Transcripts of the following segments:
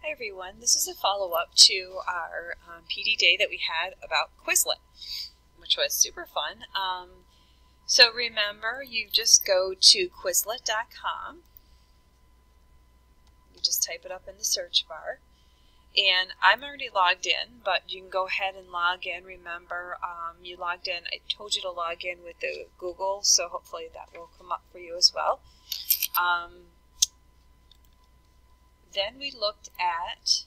Hi everyone, this is a follow-up to our PD day that we had about Quizlet, which was super fun. So remember, you just go to Quizlet.com, you just type it up in the search bar, and I'm already logged in, but you can go ahead and log in. Remember, you logged in, I told you to log in with the Google, so hopefully that will come up for you as well. Then we looked at,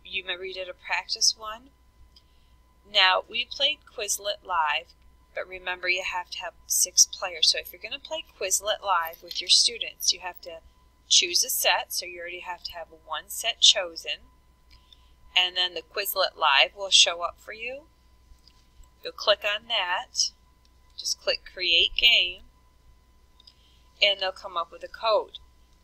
you remember you did a practice one? Now, we played Quizlet Live, but remember you have to have 6 players. So if you're going to play Quizlet Live with your students, you have to choose a set, so you already have to have 1 set chosen. And then the Quizlet Live will show up for you. You'll click on that, just click Create Game, and they'll come up with a code.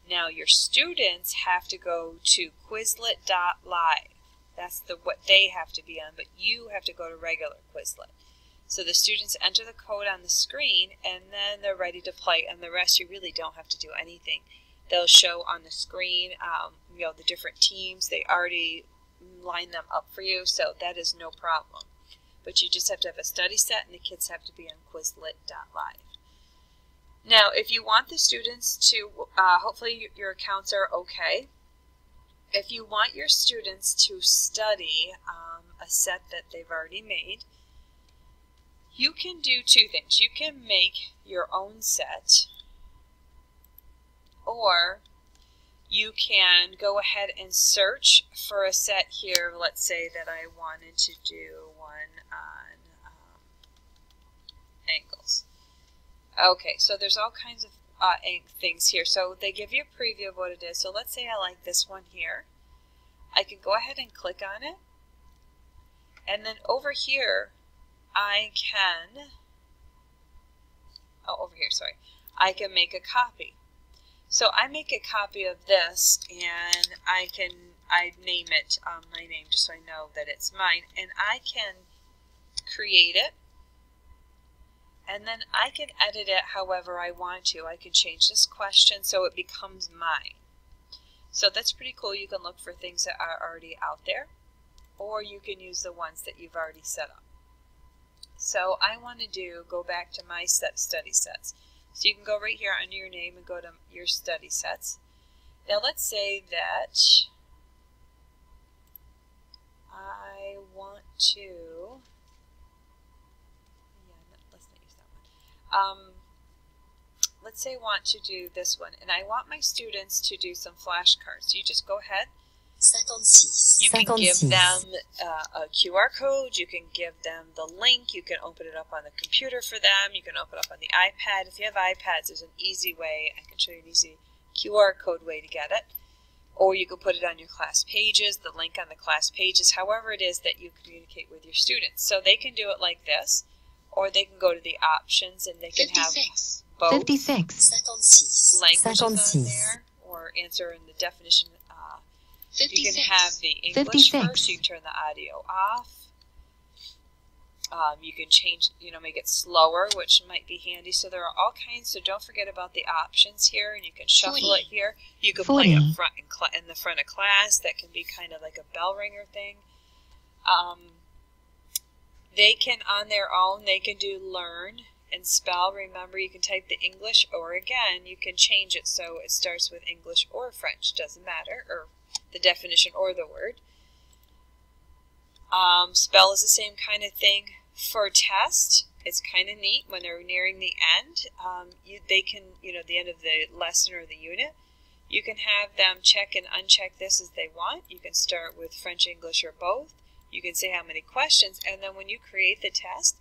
Now your students have to go to Quizlet.live. That's what they have to be on, but you have to go to regular Quizlet. So the students enter the code on the screen, and then they're ready to play, and the rest you really don't have to do anything. They'll show on the screen the different teams. They already line them up for you, so that is no problem. But you just have to have a study set, and the kids have to be on Quizlet.live. Now, if you want the students to, hopefully your accounts are okay. If you want your students to study a set that they've already made, you can do 2 things. You can make your own set, or you can go ahead and search for a set here. Let's say that I wanted to do one on angles. Okay, so there's all kinds of things here. So they give you a preview of what it is. So let's say I like this one here. I can go ahead and click on it. And then over here, I can, I can make a copy. So I make a copy of this, and I name it my name just so I know that it's mine. And I can create it. And then I can edit it however I want to. I can change this question so it becomes mine. So that's pretty cool. You can look for things that are already out there, or you can use the ones that you've already set up. So I want to go back to my study sets. So you can go right here under your name and go to your study sets. Now let's say that I want to, let's say I want to do this one, and I want my students to do some flashcards. So you just go ahead. 56. You can give them a QR code. You can give them the link. You can open it up on the computer for them. You can open it up on the iPad. If you have iPads, there's an easy way. I can show you an easy QR code way to get it. Or you can put it on your class pages, the link on the class pages, however it is that you communicate with your students. So they can do it like this. Or they can go to the options and they can 56. have both 56. 56. languages on there, or answer in the definition. 56. You can have the English 56. first. You can turn the audio off. You can change, make it slower, which might be handy. So there are all kinds. So don't forget about the options here, and you can shuffle 40. it here. You can 40. play up front in the front of class. That can be kind of like a bell ringer thing. They can, on their own, they can do learn and spell. Remember, you can type the English, or again, you can change it so it starts with English or French. Doesn't matter, or the definition or the word. Spell is the same kind of thing. For test, it's kind of neat when they're nearing the end. They can, the end of the lesson or the unit, you can have them check and uncheck this as they want. You can start with French, English, or both. You can say how many questions, and then when you create the test,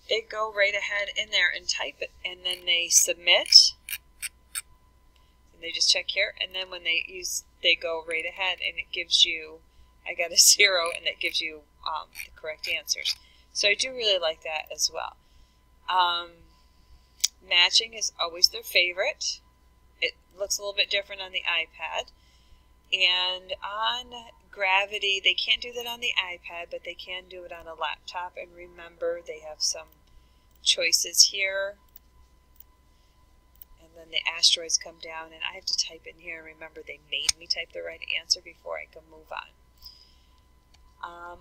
they go right ahead in there and type it, and then they submit, and they just check here, and then when they go right ahead, and it gives you, I got a 0, and it gives you the correct answers. So I do really like that as well. Matching is always their favorite. It looks a little bit different on the iPad. And on Gravity, they can't do that on the iPad, but they can do it on a laptop. And remember, they have some choices here. And then the asteroids come down, and I have to type in here. Remember, they made me type the right answer before I can move on.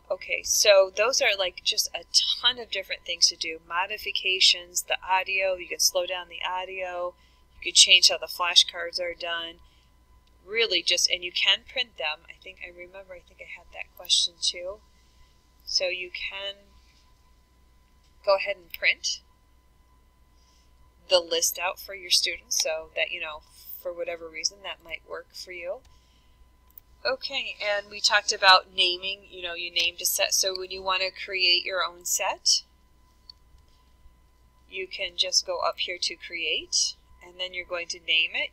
Okay, so those are like just a ton of different things to do. Modifications, the audio, you can slow down the audio, you can change how the flashcards are done. Really just, and you can print them. I think I had that question too. So you can go ahead and print the list out for your students so that, you know, for whatever reason that might work for you. Okay, and we talked about naming, you know, you named a set. So when you want to create your own set, you can just go up here to create, and then you're going to name it.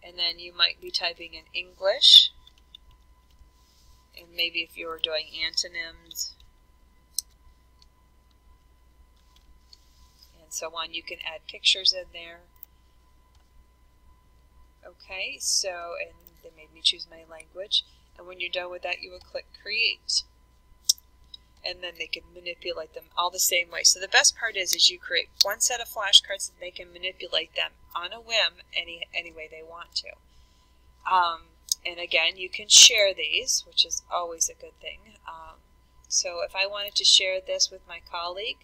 And then you might be typing in English, and maybe if you were doing antonyms and so on, you can add pictures in there. Okay, so, and they made me choose my language, and when you're done with that, you would click Create. And then they can manipulate them all the same way. So the best part is you create one set of flashcards and they can manipulate them on a whim any way they want to. And again, you can share these, which is always a good thing. So if I wanted to share this with my colleague,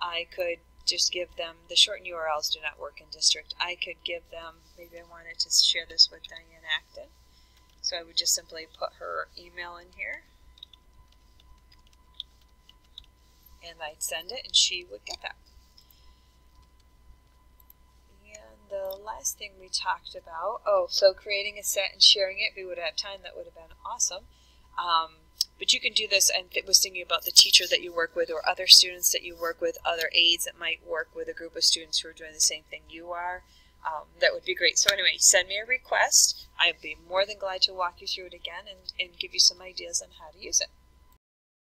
I could just give them, the shortened URLs do not work in district. I could give them, maybe I wanted to share this with Diane Acton. So I would just simply put her email in here. And I'd send it, and she would get that. And the last thing we talked about, so creating a set and sharing it. If we would have time, that would have been awesome. But you can do this, and it was thinking about the teacher that you work with or other students that you work with, other aides that might work with a group of students who are doing the same thing you are. That would be great. So anyway, send me a request. I'd be more than glad to walk you through it again and give you some ideas on how to use it.